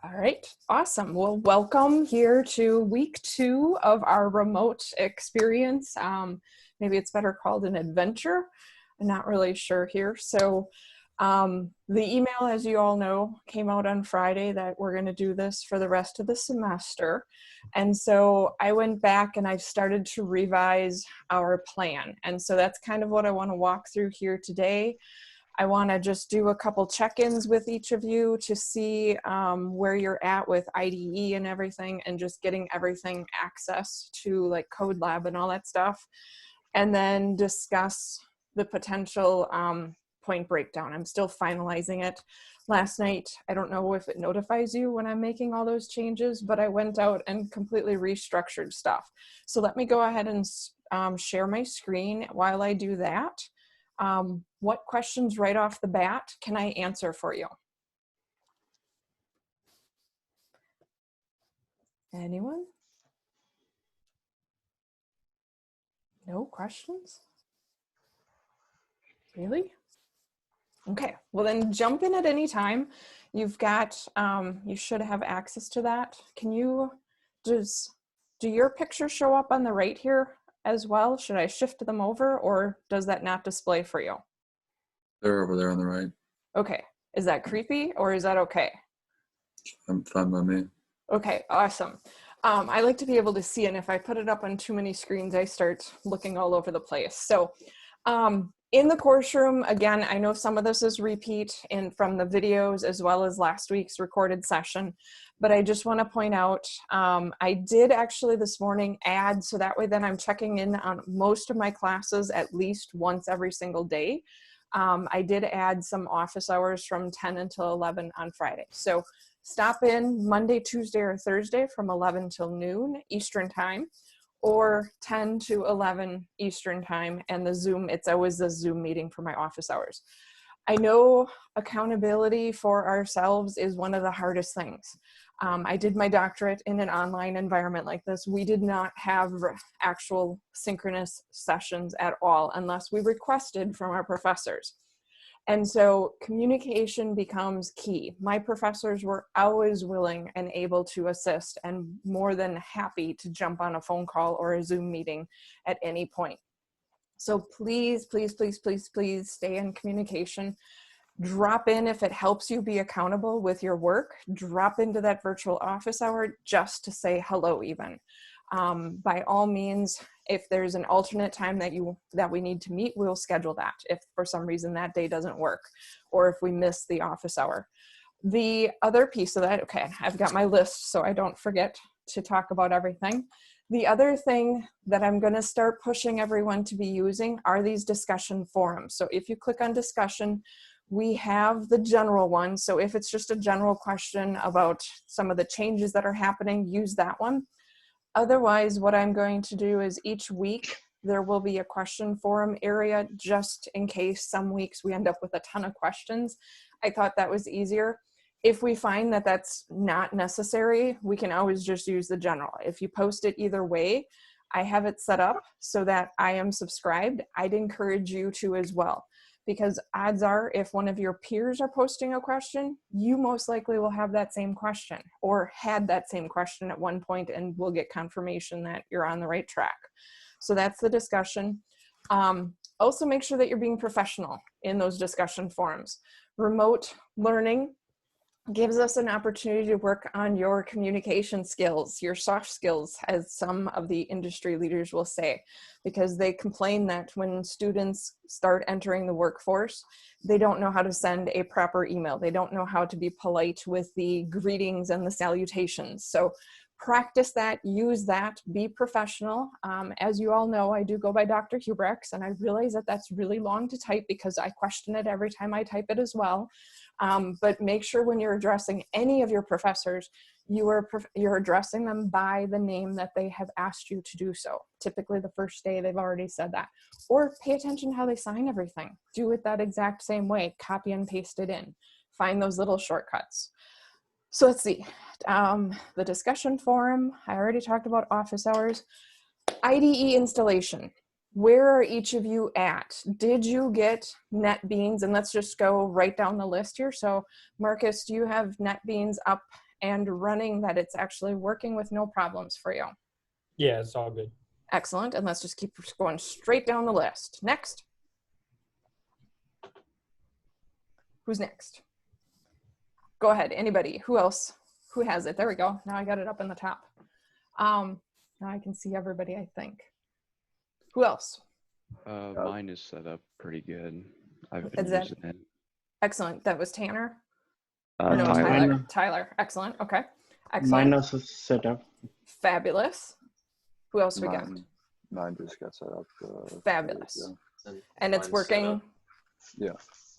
All right, awesome. Well, welcome here to week 2 of our remote experience. Maybe it's better called an adventure. I'm not really sure here. So the email, as you all know, came out on Friday that we're going to do this for the rest of the semester. And so I went back and I've started to revise our plan. And so that's kind of what I want to walk through here today. I want to just do a couple check-ins with each of you to see where you're at with IDE and everything, and just getting everything access to like Code Lab and all that stuff, and then discuss the potential point breakdown. I'm still finalizing it. Last night, I don't know if it notifies you when I'm making all those changes, but I went out and completely restructured stuff. So let me go ahead and share my screen while I do that. What questions right off the bat can I answer for you? Anyone? No questions? Really? Okay, well then jump in at any time. You've got, you should have access to that. Can you, do your pictures show up on the right here as well? Should I shift them over, or does that not display for you? They're over there on the right. Okay, is that creepy or is that okay? I'm fine by me. Okay, awesome. I like to be able to see, and if I put it up on too many screens, I start looking all over the place. So in the course room, again, I know some of this is repeat from the videos as well as last week's recorded session, but I just want to point out, I did actually this morning add, so that way then I'm checking in on most of my classes at least once every single day. I did add some office hours from 10 until 11 on Friday. So stop in Monday, Tuesday, or Thursday from 11 till noon Eastern time, or 10 to 11 Eastern time, and the Zoom, it's always a Zoom meeting for my office hours. I know accountability for ourselves is one of the hardest things. I did my doctorate in an online environment like this. We did not have actual synchronous sessions at all unless we requested from our professors. And so communication becomes key. My professors were always willing and able to assist and more than happy to jump on a phone call or a Zoom meeting at any point. So please, please, please, please, please stay in communication. Drop in if it helps you be accountable with your work. Drop into that virtual office hour just to say hello even. By all means, if there's an alternate time that we need to meet, we'll schedule that if for some reason that day doesn't work, or if we miss the office hour. The other piece of that, okay, I've got my list so I don't forget to talk about everything. The other thing that I'm going to start pushing everyone to be using are these discussion forums. So if you click on discussion, we have the general one. So if it's just a general question about some of the changes that are happening, use that one. Otherwise, what I'm going to do is each week there will be a question forum area, just in case some weeks we end up with a ton of questions. I thought that was easier. If we find that that's not necessary, we can always just use the general. If you post it either way, I have it set up so that I am subscribed. I'd encourage you to as well, because odds are if one of your peers are posting a question, you most likely will have that same question or had that same question at one point, and we'll get confirmation that you're on the right track. So that's the discussion. Also make sure that you're being professional in those discussion forums. Remote learning gives us an opportunity to work on your communication skills, your soft skills, as some of the industry leaders will say, because they complain that when students start entering the workforce, they don't know how to send a proper email. They don't know how to be polite with the greetings and the salutations. So practice that, use that, be professional. As you all know, I do go by Dr. Hubrex, and I realize that that's really long to type because I question it every time I type it as well. But make sure when you're addressing any of your professors, you're addressing them by the name that they have asked you to do so. Typically the first day they've already said that. Or pay attention to how they sign everything. Do it that exact same way. Copy and paste it in. Find those little shortcuts. So let's see. The discussion forum, I already talked about office hours. IDE installation. Where are each of you at? Did you get NetBeans? And let's just go right down the list here. So Marcus, do you have NetBeans up and running that it's actually working with no problems for you? Yeah, it's all good. Excellent. And let's just keep going straight down the list. Next. Who's next? Go ahead. Anybody? Who else? Who has it? There we go. Now I got it up in the top. Now I can see everybody, I think. Who else? Mine is set up pretty good. I've been using it. Excellent. That was Tanner? No, Tyler. Tyler. Excellent. Okay. Excellent. Mine also set up. Fabulous. Who else we got? Mine just got set up. Fabulous. And it's working? Yeah.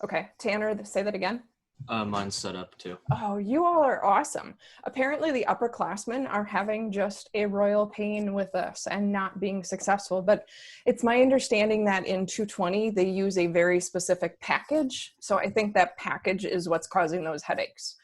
Okay. Tanner, say that again. Mine's set up too. Oh, you all are awesome. Apparently the upperclassmen are having just a royal pain with us and not being successful, but it's my understanding that in 220 they use a very specific package. So I think that package is what's causing those headaches.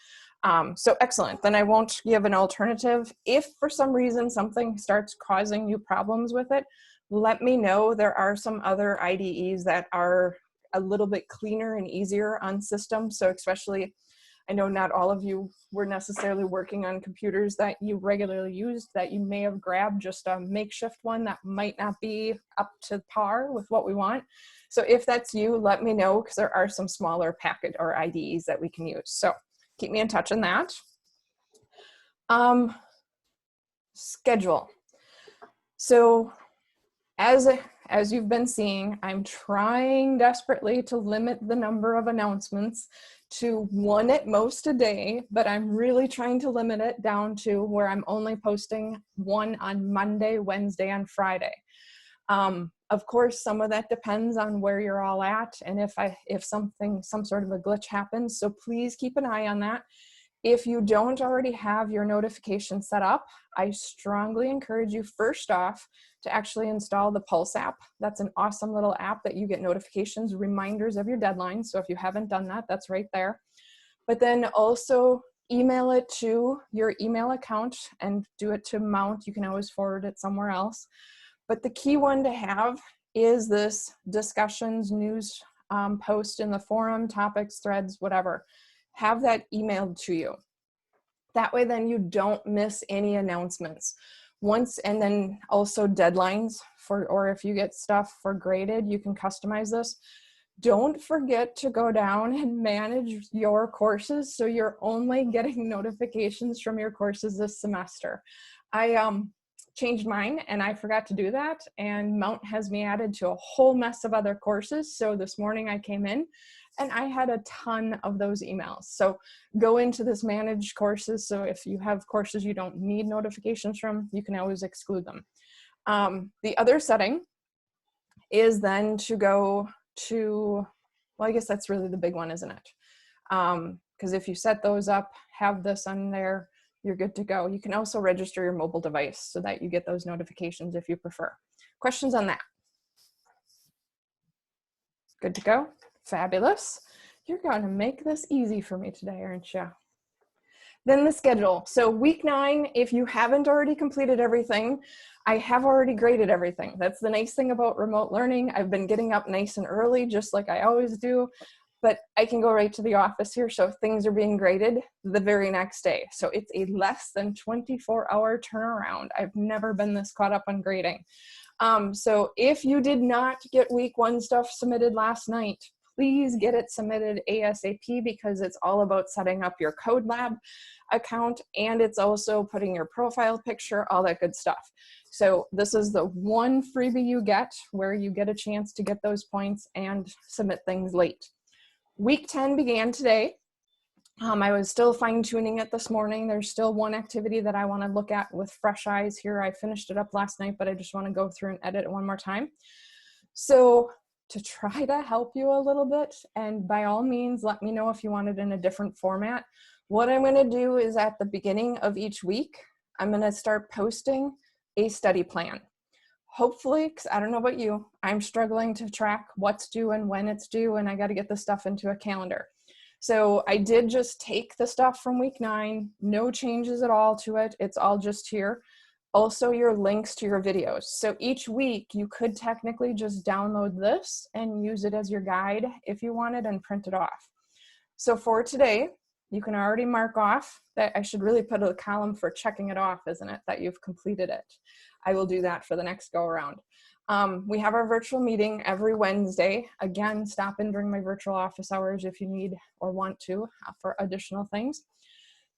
So excellent. Then I won't give an alternative. If for some reason something starts causing you problems with it, let me know. There are some other IDEs that are a little bit cleaner and easier on systems. So especially, I know not all of you were necessarily working on computers that you regularly used, that you may have grabbed just a makeshift one that might not be up to par with what we want. So if that's you, let me know, because there are some smaller package or IDEs that we can use. So keep me in touch on that. Schedule. So as you've been seeing, I'm trying desperately to limit the number of announcements to one at most a day, but I'm really trying to limit it down to where I'm only posting one on Monday, Wednesday, and Friday. Of course, some of that depends on where you're all at and if some sort of a glitch happens, so please keep an eye on that. If you don't already have your notifications set up, I strongly encourage you first off to actually install the Pulse app. That's an awesome little app that you get notifications, reminders of your deadlines. So if you haven't done that, that's right there. But then also email it to your email account and do it to Mount. You can always forward it somewhere else. But the key one to have is this discussions, news post in the forum, topics, threads, whatever. Have that emailed to you. That way then you don't miss any announcements. And then also deadlines or if you get stuff for graded, you can customize this. Don't forget to go down and manage your courses so you're only getting notifications from your courses this semester. I changed mine and I forgot to do that, and Mount has me added to a whole mess of other courses. So this morning I came in and I had a ton of those emails. So go into this manage courses. So if you have courses you don't need notifications from, you can always exclude them. The other setting is then to go to, well, I guess that's really the big one, isn't it? Because if you set those up, have this on there, you're good to go. You can also register your mobile device so that you get those notifications if you prefer. Questions on that? Good to go? Fabulous. You're going to make this easy for me today, aren't you? Then the schedule. So week 9, if you haven't already completed everything, I have already graded everything. That's the nice thing about remote learning. I've been getting up nice and early, just like I always do, but I can go right to the office here. So things are being graded the very next day. So it's a less than 24-hour turnaround. I've never been this caught up on grading. So if you did not get week 1 stuff submitted last night, please get it submitted ASAP, because it's all about setting up your Code Lab account, and it's also putting your profile picture, all that good stuff. So this is the one freebie you get where you get a chance to get those points and submit things late. Week 10 began today. I was still fine-tuning it this morning. There's still one activity that I want to look at with fresh eyes here. I finished it up last night, but I just want to go through and edit it one more time. So to try to help you a little bit, and by all means, let me know if you want it in a different format. What I'm going to do is at the beginning of each week, I'm going to start posting a study plan. Hopefully, because I don't know about you, I'm struggling to track what's due and when it's due, and I got to get the stuff into a calendar. So I did just take the stuff from week 9, no changes at all to it. It's all just here. Also your links to your videos. So each week you could technically just download this and use it as your guide if you wanted and print it off. So for today, you can already mark off that. I should really put a column for checking it off, isn't it, that you've completed it. I will do that for the next go around. We have our virtual meeting every Wednesday. Again, stop in during my virtual office hours if you need or want to for additional things.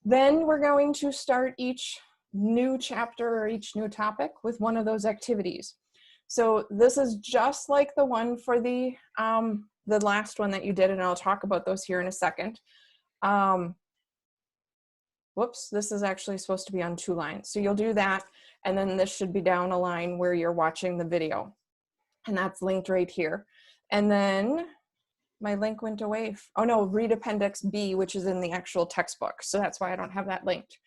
Then we're going to start each new chapter or each new topic with one of those activities. So this is just like the one for the last one that you did, and I'll talk about those here in a second. Whoops, this is actually supposed to be on 2 lines. So you'll do that, and then this should be down a line where you're watching the video. And that's linked right here. And then my link went away. Oh no, read Appendix B, which is in the actual textbook. So that's why I don't have that linked.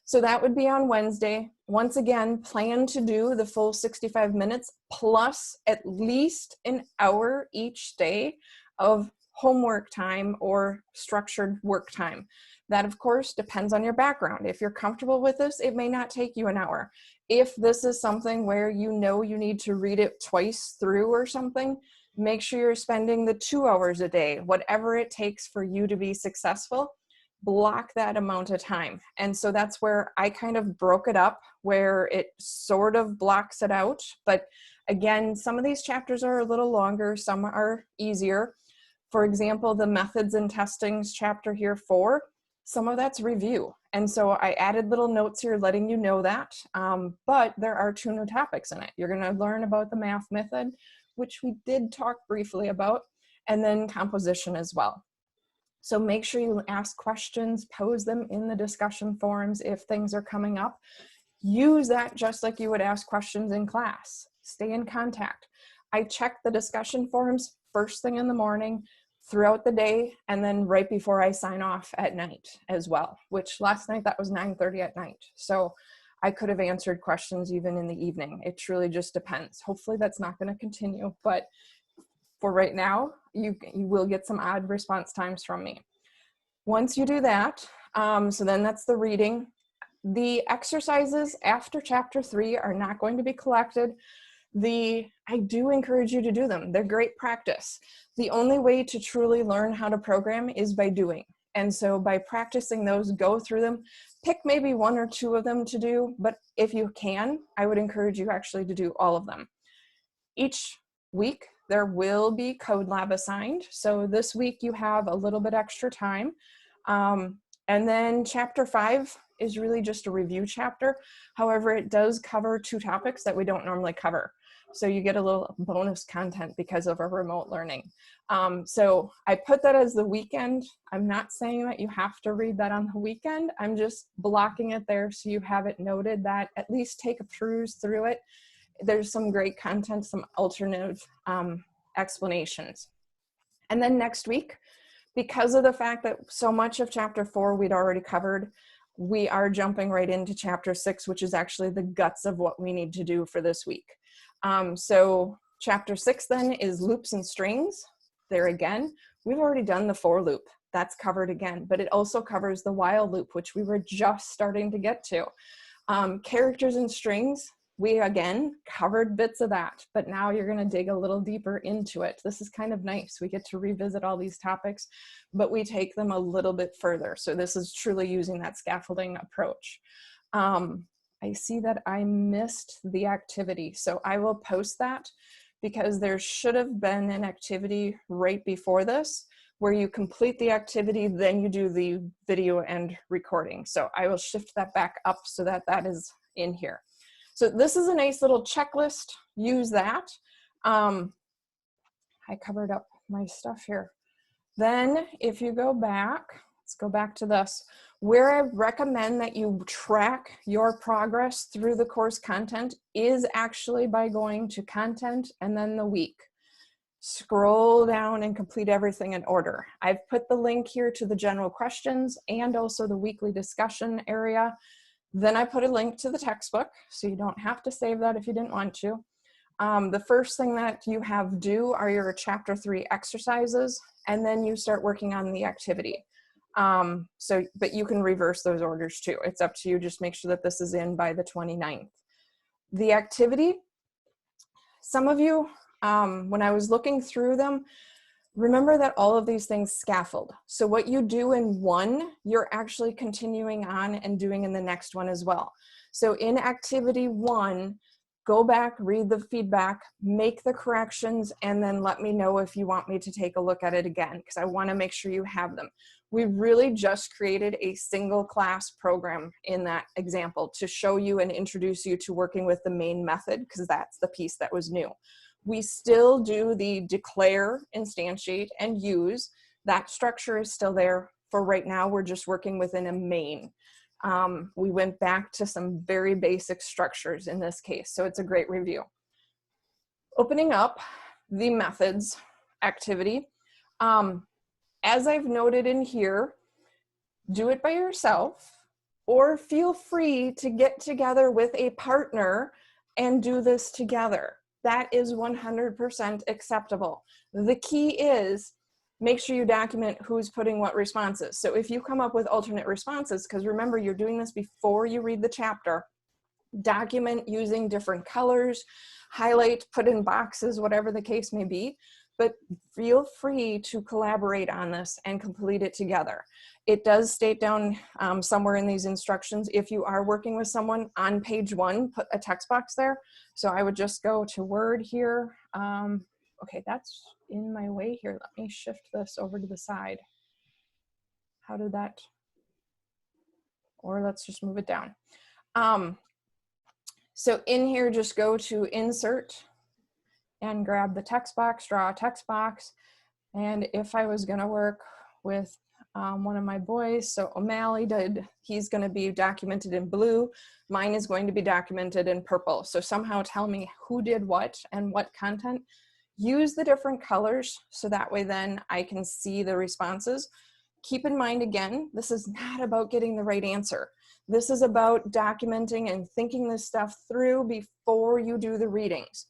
So that would be on Wednesday. Once again, plan to do the full 65 minutes plus at least an hour each day of homework time or structured work time. That, of course, depends on your background. If you're comfortable with this, it may not take you an hour. If this is something where you know you need to read it twice through or something, make sure you're spending the 2 hours a day, whatever it takes for you to be successful. Block that amount of time. And so that's where I kind of broke it up, where it sort of blocks it out. But again, some of these chapters are a little longer, some are easier. For example, the methods and testings chapter here 4, some of that's review. And so I added little notes here letting you know that, but there are 2 new topics in it. You're going to learn about the math method, which we did talk briefly about, and then composition as well. So make sure you ask questions, pose them in the discussion forums if things are coming up. Use that just like you would ask questions in class. Stay in contact. I check the discussion forums first thing in the morning, throughout the day, and then right before I sign off at night as well, which last night that was 9:30 at night. So I could have answered questions even in the evening. It truly just depends. Hopefully that's not going to continue, but for right now, you will get some odd response times from me. Once you do that, so then that's the reading. The exercises after chapter 3 are not going to be collected. I do encourage you to do them. They're great practice. The only way to truly learn how to program is by doing. And so by practicing those, go through them, pick maybe 1 or 2 of them to do, but if you can, I would encourage you actually to do all of them. Each week, there will be code lab assigned. So this week you have a little bit extra time. And then chapter 5 is really just a review chapter. However, it does cover 2 topics that we don't normally cover. So you get a little bonus content because of our remote learning. So I put that as the weekend. I'm not saying that you have to read that on the weekend. I'm just blocking it there so you have it noted that at least take a peruse through it. There's some great content, some alternative explanations. And then next week, because of the fact that so much of chapter 4 we'd already covered, we are jumping right into chapter 6, which is actually the guts of what we need to do for this week. So chapter 6 then is loops and strings. There again, we've already done the for loop. That's covered again, but it also covers the while loop, which we were just starting to get to. Characters and strings, we again covered bits of that, but now you're going to dig a little deeper into it. This is kind of nice. We get to revisit all these topics, but we take them a little bit further. So this is truly using that scaffolding approach. I see that I missed the activity, so I will post that because there should have been an activity right before this where you complete the activity, then you do the video and recording. So I will shift that back up so that that is in here. So this is a nice little checklist. Use that. I covered up my stuff here. Then if you go back, let's go back to this, where I recommend that you track your progress through the course content is actually by going to content and then the week. Scroll down and complete everything in order. I've put the link here to the general questions and also the weekly discussion area. Then I put a link to the textbook, so you don't have to save that if you didn't want to. The first thing that you have due are your chapter 3 exercises, and then you start working on the activity. But you can reverse those orders too. It's up to you. Just make sure that this is in by the 29th. The activity, some of you, when I was looking through them, Remember that all of these things scaffold. So what you do in one, you're actually continuing on and doing in the next one as well. So in activity 1, go back, read the feedback, make the corrections, and then let me know if you want me to take a look at it again, because I want to make sure you have them. We really just created a single class program in that example to show you and introduce you to working with the main method, because that's the piece that was new. We still do the declare, instantiate, and use. That structure is still there. For right now, we're just working within a main. We went back to some very basic structures in this case, so it's a great review. Opening up the methods activity. As I've noted in here, do it by yourself or feel free to get together with a partner and do this together. That is 100% acceptable. The key is make sure you document who's putting what responses. So if you come up with alternate responses, because remember you're doing this before you read the chapter, document using different colors, highlight, put in boxes, whatever the case may be, but feel free to collaborate on this and complete it together. It does state down somewhere in these instructions, if you are working with someone on page 1, put a text box there. So I would just go to Word here. Okay, that's in my way here. Let me shift this over to the side. How did that, or let's just move it down. So in here, just go to Insert and grab the text box, draw a text box. And if I was gonna work with one of my boys, so O'Malley he's gonna be documented in blue. Mine is going to be documented in purple. So somehow tell me who did what and what content. Use the different colors so that way then I can see the responses. Keep in mind again, this is not about getting the right answer. This is about documenting and thinking this stuff through before you do the readings.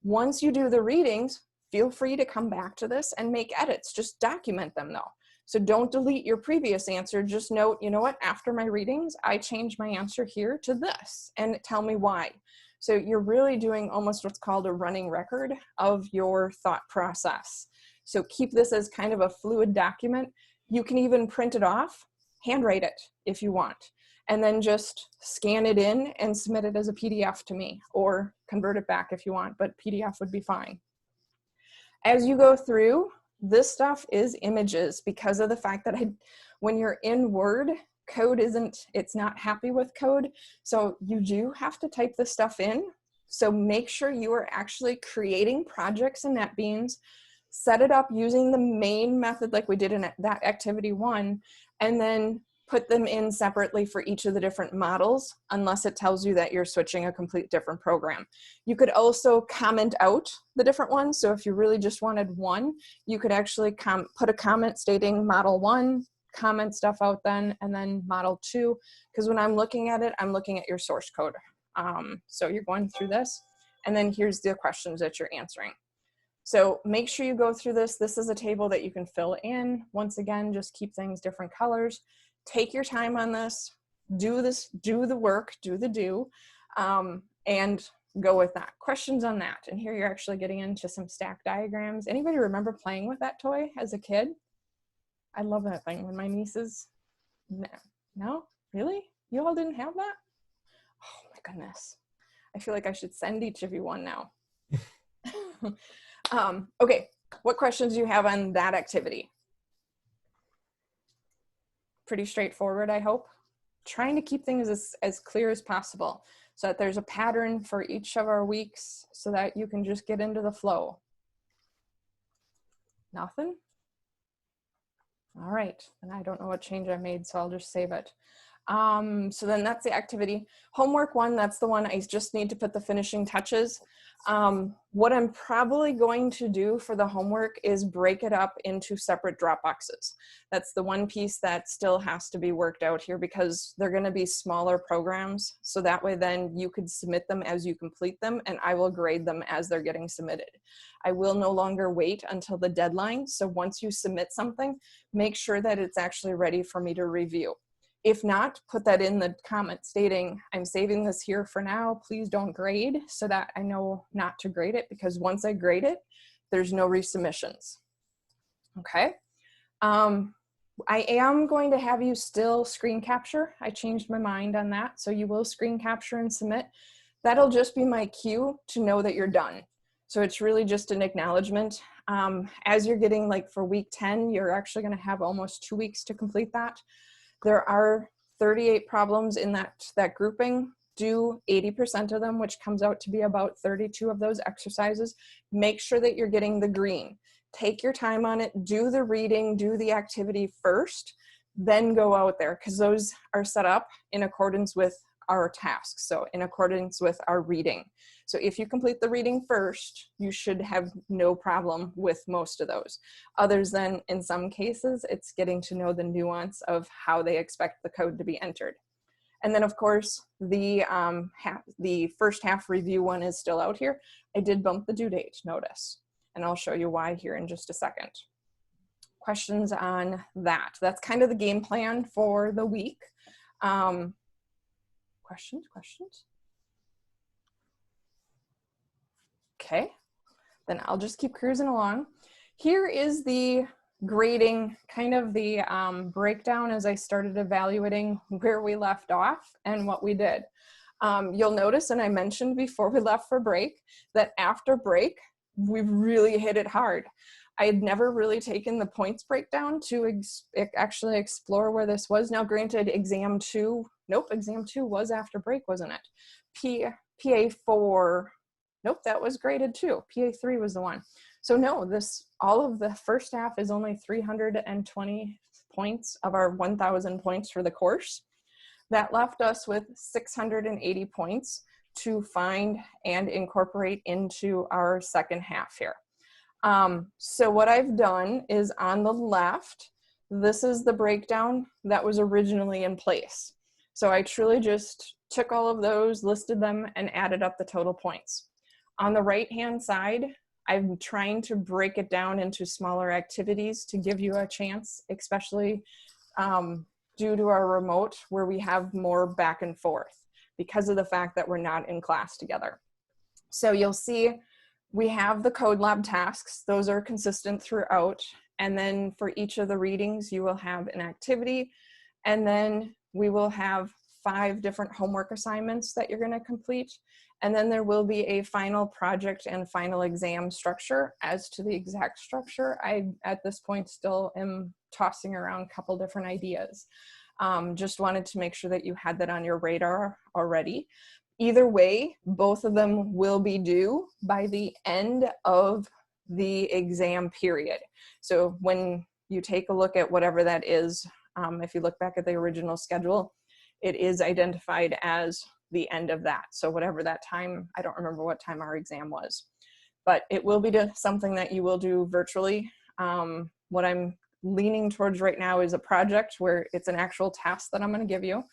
Once you do the readings, feel free to come back to this and make edits. Just document them though. So don't delete your previous answer. Just note, you know what, after my readings, I changed my answer here to this and tell me why. So you're really doing almost what's called a running record of your thought process. So keep this as kind of a fluid document. You can even print it off, handwrite it if you want, and then just scan it in and submit it as a PDF to me, or convert it back if you want, but PDF would be fine. As you go through, this stuff is images because of the fact that when you're in Word, code it's not happy with code. So you do have to type this stuff in. So make sure you are actually creating projects in NetBeans, set it up using the main method like we did in that activity 1, and then put them in separately for each of the different models, unless it tells you that you're switching a complete different program. You could also comment out the different ones. So if you really just wanted one, you could actually put a comment stating model 1, comment stuff out then, and then model 2. Because when I'm looking at it, I'm looking at your source code. So you're going through this, and then here's the questions that you're answering. So make sure you go through this. This is a table that you can fill in. Once again, just keep things different colors. Take your time on this, do the work, do the do, and go with that. Questions on that? And here you're actually getting into some stack diagrams. Anybody remember playing with that toy as a kid? I love that thing when my nieces, no, really? You all didn't have that? Oh my goodness. I feel like I should send each of you one now. Okay, what questions do you have on that activity? Pretty straightforward, I hope. Trying to keep things as clear as possible so that there's a pattern for each of our weeks so that you can just get into the flow. Nothing? All right, and I don't know what change I made, so I'll just save it. So then that's the activity. Homework 1, that's the one I just need to put the finishing touches. What I'm probably going to do for the homework is break it up into separate drop boxes. That's the one piece that still has to be worked out here because they're going to be smaller programs. So that way then you could submit them as you complete them, and I will grade them as they're getting submitted. I will no longer wait until the deadline. So once you submit something, make sure that it's actually ready for me to review. If not, put that in the comment stating, I'm saving this here for now, please don't grade, so that I know not to grade it, because once I grade it, there's no resubmissions. Okay. I am going to have you still screen capture. I changed my mind on that. So you will screen capture and submit. That'll just be my cue to know that you're done. So it's really just an acknowledgement. As you're getting, like for week 10, you're actually going to have almost 2 weeks to complete that. There are 38 problems in that grouping. Do 80% of them, which comes out to be about 32 of those exercises. Make sure that you're getting the green. Take your time on it, do the reading, do the activity first, then go out there, because those are set up in accordance with our tasks, so in accordance with our reading. So if you complete the reading first, you should have no problem with most of those. Others than, in some cases, it's getting to know the nuance of how they expect the code to be entered. And then of course, the first half review one is still out here. I did bump the due date, notice. And I'll show you why here in just a second. Questions on that? That's kind of the game plan for the week. Questions? Okay, then I'll just keep cruising along. Here is the grading, kind of the breakdown as I started evaluating where we left off and what we did. You'll notice, and I mentioned before we left for break, that after break, we really hit it hard. I had never really taken the points breakdown to actually explore where this was. Now, granted, exam 2 was after break, wasn't it? PA4, nope, that was graded too. PA3 was the one. So no, all of the first half is only 320 points of our 1,000 points for the course. That left us with 680 points to find and incorporate into our second half here. So what I've done is on the left, this is the breakdown that was originally in place. So I truly just took all of those, listed them, and added up the total points. On the right-hand side, I'm trying to break it down into smaller activities to give you a chance, especially due to our remote where we have more back and forth because of the fact that we're not in class together. So you'll see we have the code lab tasks. Those are consistent throughout. And then for each of the readings, you will have an activity. And then we will have 5 different homework assignments that you're going to complete. And then there will be a final project and final exam structure. As to the exact structure, I, at this point, still am tossing around a couple different ideas. Just wanted to make sure that you had that on your radar already. Either way, both of them will be due by the end of the exam period. So when you take a look at whatever that is, if you look back at the original schedule, it is identified as the end of that. So whatever that time, I don't remember what time our exam was, but it will be something that you will do virtually. What I'm leaning towards right now is a project where it's an actual task that I'm going to give you.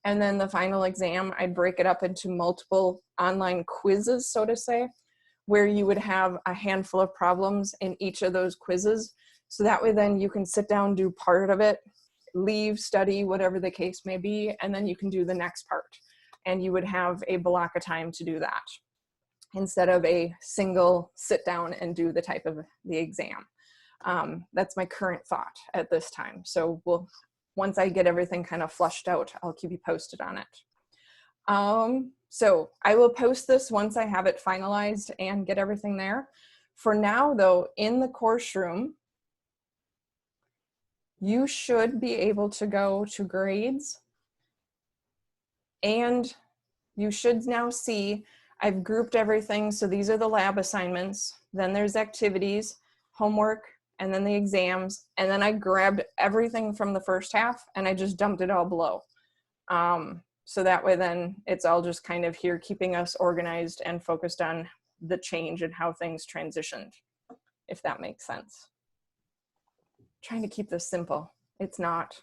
And then the final exam, I'd break it up into multiple online quizzes, so to say, where you would have a handful of problems in each of those quizzes. So that way then you can sit down, do part of it, leave, study, whatever the case may be, and then you can do the next part. And you would have a block of time to do that instead of a single sit down and do the type of the exam. That's my current thought at this time. So once I get everything kind of flushed out, I'll keep you posted on it. So I will post this once I have it finalized and get everything there. For now though, in the course room, you should be able to go to grades, and you should now see I've grouped everything. So these are the lab assignments, then there's activities, homework, and then the exams. And then I grabbed everything from the first half and I just dumped it all below. So that way then it's all just kind of here keeping us organized and focused on the change and how things transitioned, if that makes sense. Trying to keep this simple. It's not.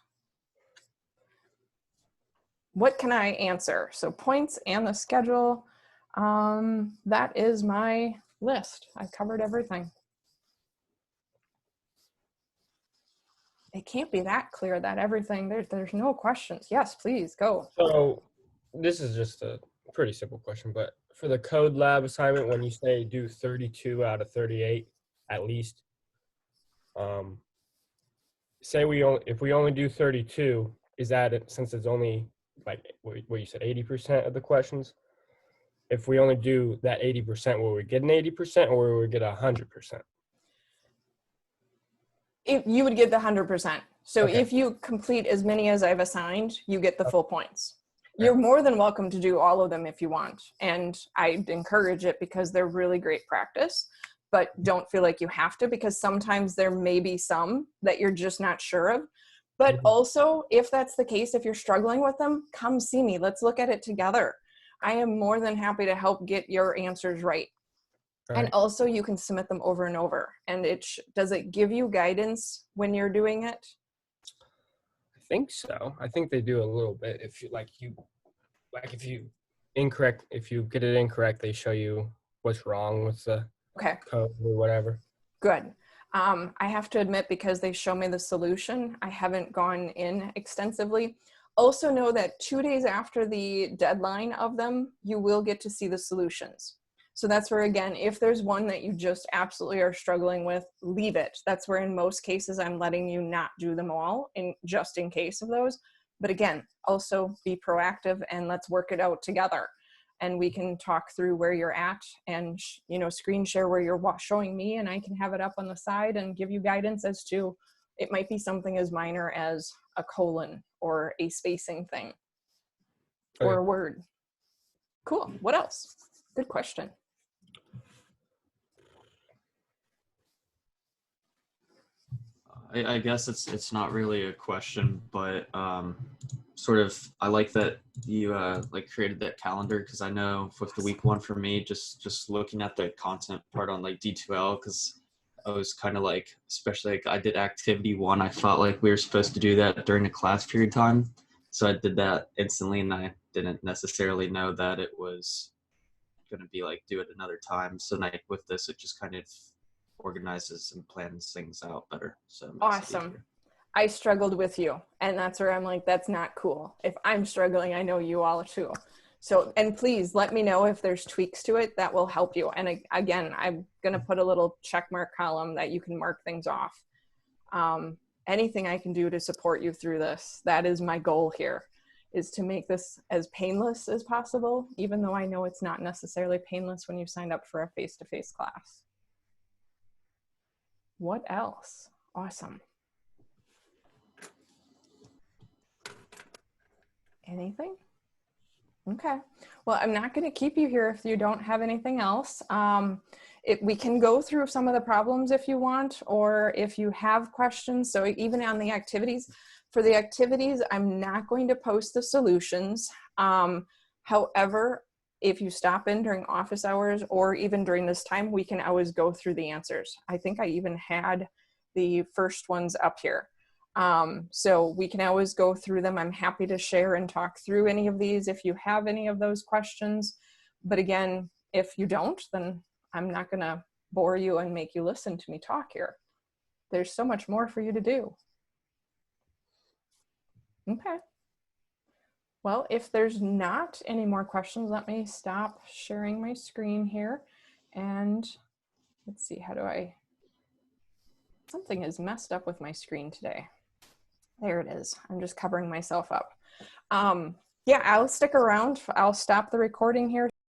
What can I answer? So points and the schedule. That is my list. I covered everything. It can't be that clear that everything, there's no questions. Yes, please go. So this is just a pretty simple question, but for the code lab assignment, when you say do 32 out of 38 at least, Say if we only do 32, is that since it's only like what you said 80% of the questions? If we only do that 80%, will we get an 80% or will we get 100%? If you would get the 100%. So Okay. if you complete as many as I've assigned, you get the full points. Okay. You're more than welcome to do all of them if you want. And I'd encourage it because they're really great practice, but don't feel like you have to, because sometimes there may be some that you're just not sure of. But also, if that's the case, if you're struggling with them, come see me. Let's look at it together. I am more than happy to help get your answers right. And also you can submit them over and over. And does it give you guidance when you're doing it? I think so. I think they do a little bit. If you get it incorrect, they show you what's wrong with the code or whatever. Good. I have to admit, because they show me the solution, I haven't gone in extensively. Also know that 2 days after the deadline of them, you will get to see the solutions. So that's where, again, if there's one that you just absolutely are struggling with, leave it. That's where in most cases I'm letting you not do them all, just in case of those. But again, also be proactive and let's work it out together. And we can talk through where you're at and, screen share where you're showing me, and I can have it up on the side and give you guidance as to, it might be something as minor as a colon or a spacing thing or a word. Cool. What else? Good question. I guess it's not really a question, but sort of I like that you created that calendar, because I know with the week one for me, just looking at the content part on like D2L, because I was kind of like, especially like I did activity 1, I felt like we were supposed to do that during the class period time, so I did that instantly, and I didn't necessarily know that it was going to be like do it another time. So like with this, it just kind of organizes and plans things out better. So awesome. I struggled with you, and that's where I'm like, that's not cool. If I'm struggling, I know you all too. So, and please let me know if there's tweaks to it that will help you. And again, I'm going to put a little check mark column that you can mark things off. Anything I can do to support you through this, that is my goal here, is to make this as painless as possible, even though I know it's not necessarily painless when you signed up for a face-to-face class. What else? Awesome. Anything? Okay. Well, I'm not going to keep you here if you don't have anything else. We can go through some of the problems if you want, or if you have questions. So even on the activities, for the activities, I'm not going to post the solutions. However, if you stop in during office hours or even during this time, we can always go through the answers. I think I even had the first ones up here. So we can always go through them. I'm happy to share and talk through any of these if you have any of those questions. But again, if you don't, then I'm not going to bore you and make you listen to me talk here. There's so much more for you to do. Okay. Well, if there's not any more questions, let me stop sharing my screen here. And let's see, something is messed up with my screen today. There it is. I'm just covering myself up. Yeah, I'll stick around. I'll stop the recording here